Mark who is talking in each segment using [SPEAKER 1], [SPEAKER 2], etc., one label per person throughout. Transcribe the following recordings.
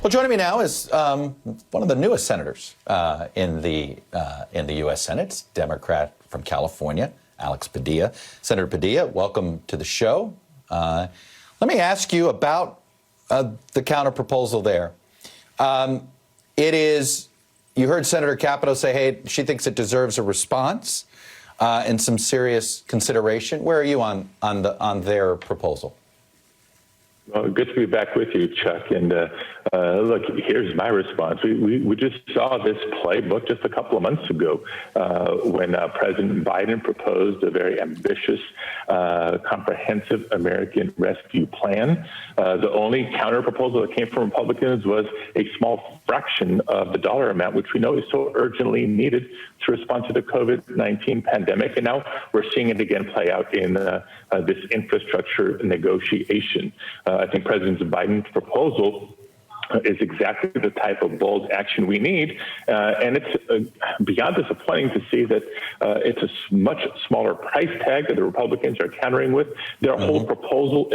[SPEAKER 1] Well, joining me now is one of the newest senators in the U.S. Senate, Democrat from California, Alex Padilla. Senator Padilla, welcome to the show. Let me ask you about the counterproposal there. It is, you heard Senator Capito say, hey, she thinks it deserves a response and some serious consideration. Where are you on their proposal?
[SPEAKER 2] Well, good to be back with you, Chuck. And look, here's my response. We just saw this playbook just a couple of months ago when President Biden proposed a very ambitious, comprehensive American Rescue Plan. The only counterproposal that came from Republicans was a small fraction of the dollar amount, which we know is so urgently needed to respond to the COVID-19 pandemic. And now we're seeing it again play out in this infrastructure negotiation. I think President Biden's proposal is exactly the type of bold action we need. And it's beyond disappointing to see that it's a much smaller price tag that the Republicans are countering with. Their whole proposal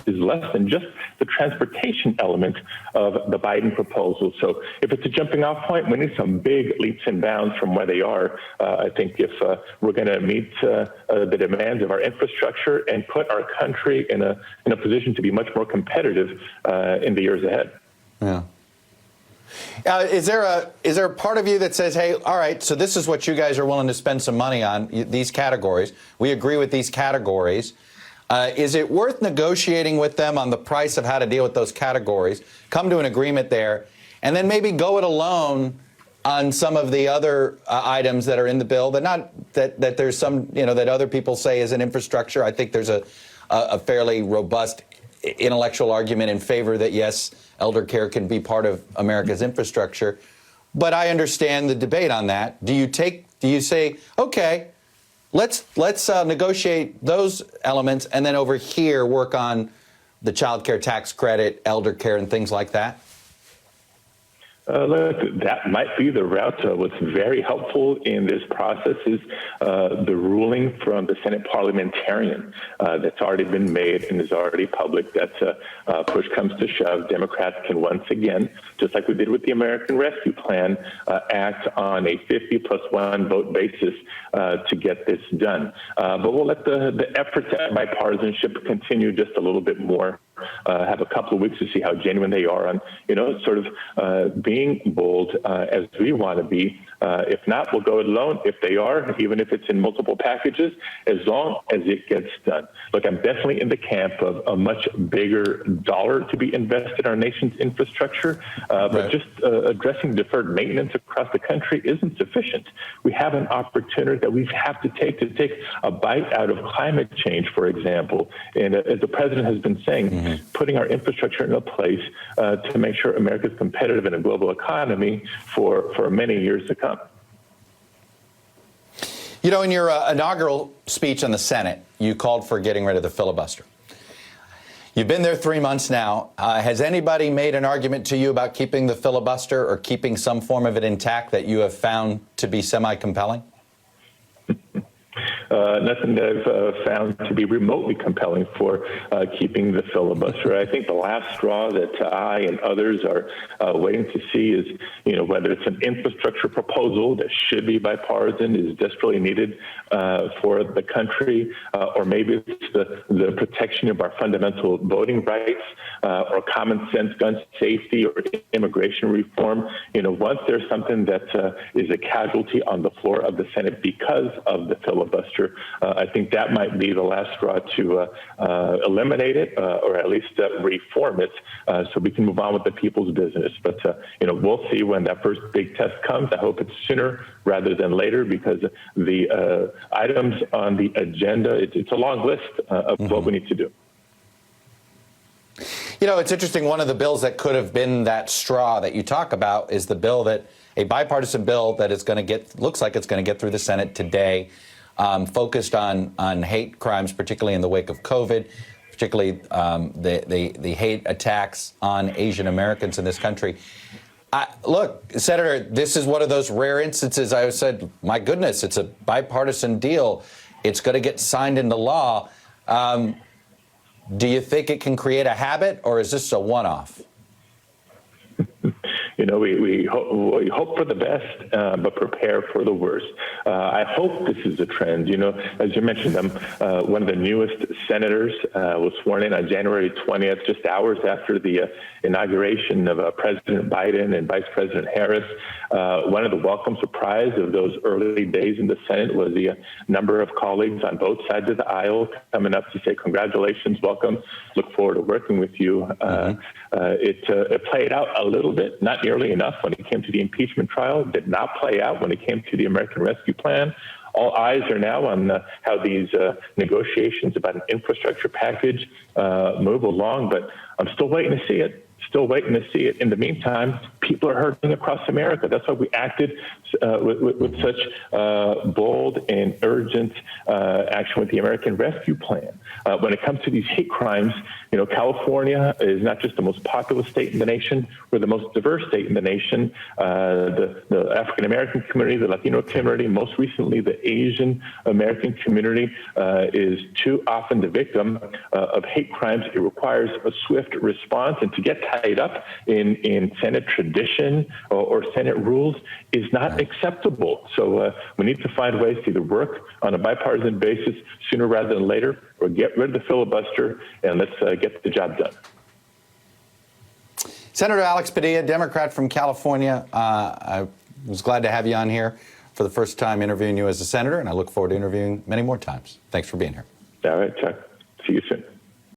[SPEAKER 2] is less than just the transportation element of the Biden proposal. So if it's a jumping off point, we need some big leaps and bounds from where they are. I think if we're going to meet the demands of our infrastructure and put our country in a position to be much more competitive in the years ahead.
[SPEAKER 1] Yeah. Is there a part of you that says, hey, all right, so this is what you guys are willing to spend some money on, these categories. We agree with these categories. Is it worth negotiating with them on the price of how to deal with those categories, come to an agreement there, and then maybe go it alone on some of the other items that are in the bill that there's some, that other people say is an infrastructure? I think there's a fairly robust intellectual argument in favor that, yes, elder care can be part of America's infrastructure. But I understand the debate on that. Do you say, okay, let's negotiate those elements and then over here work on the child care tax credit, elder care, and things like that?
[SPEAKER 2] Look, that might be the route. What's very helpful in this process is the ruling from the Senate parliamentarian that's already been made and is already public that push comes to shove, Democrats can once again, just like we did with the American Rescue Plan, act on a 50+1 vote basis to get this done. But we'll let the efforts at bipartisanship continue just a little bit more. Have a couple of weeks to see how genuine they are on, sort of being bold as we want to be. If not, we'll go it alone. If they are, even if it's in multiple packages, as long as it gets done. Look, I'm definitely in the camp of a much bigger dollar to be invested in our nation's infrastructure, but just addressing deferred maintenance across the country isn't sufficient. We have an opportunity that we have to take a bite out of climate change, for example. And as the president has been saying, putting our infrastructure in a place to make sure America is competitive in a global economy for many years to come.
[SPEAKER 1] In your inaugural speech in the Senate, you called for getting rid of the filibuster. You've been there 3 months now. Has anybody made an argument to you about keeping the filibuster or keeping some form of it intact that you have found to be semi-compelling?
[SPEAKER 2] Nothing that I've found to be remotely compelling for keeping the filibuster. I think the last straw that I and others are waiting to see is, whether it's an infrastructure proposal that should be bipartisan, is desperately needed for the country, or maybe it's the protection of our fundamental voting rights, or common sense gun safety, or immigration reform. Once there's something that is a casualty on the floor of the Senate because of the filibuster, I think that might be the last straw to eliminate it, or at least reform it, so we can move on with the people's business. But we'll see when that first big test comes. I hope it's sooner rather than later, because the items on the agenda, it's a long list of what we need to do.
[SPEAKER 1] It's interesting. One of the bills that could have been that straw that you talk about is the bill a bipartisan bill that is going to looks like it's going to get through the Senate today. Focused on hate crimes, particularly in the wake of COVID, particularly the hate attacks on Asian Americans in this country. Look, Senator, this is one of those rare instances I said, my goodness, it's a bipartisan deal. It's going to get signed into law. Do you think it can create a habit, or is this a one-off?
[SPEAKER 2] we hope for the best, but prepare for the worst. I hope this is a trend. As you mentioned, I'm one of the newest senators, was sworn in on January 20th, just hours after the inauguration of President Biden and Vice President Harris. One of the welcome surprise of those early days in the Senate was the number of colleagues on both sides of the aisle coming up to say, congratulations, welcome, look forward to working with you. It played out a little bit, not nearly enough when it came to the impeachment trial, did not play out when it came to the American Rescue Plan. All eyes are now on how these negotiations about an infrastructure package move along, but I'm still waiting to see it. In the meantime, people are hurting across America. That's why we acted with such bold and urgent action with the American Rescue Plan. When it comes to these hate crimes, California is not just the most populous state in the nation, we're the most diverse state in the nation. The African American community, the Latino community, most recently the Asian American community is too often the victim of hate crimes. It requires a swift response, and to get tied up in Senate tradition or Senate rules is not acceptable. So we need to find ways to either work on a bipartisan basis sooner rather than later, or get rid of the filibuster and let's get the job done.
[SPEAKER 1] Senator Alex Padilla, Democrat from California. I was glad to have you on here for the first time interviewing you as a senator, and I look forward to interviewing many more times. Thanks for being here.
[SPEAKER 2] All right, Chuck. See you soon.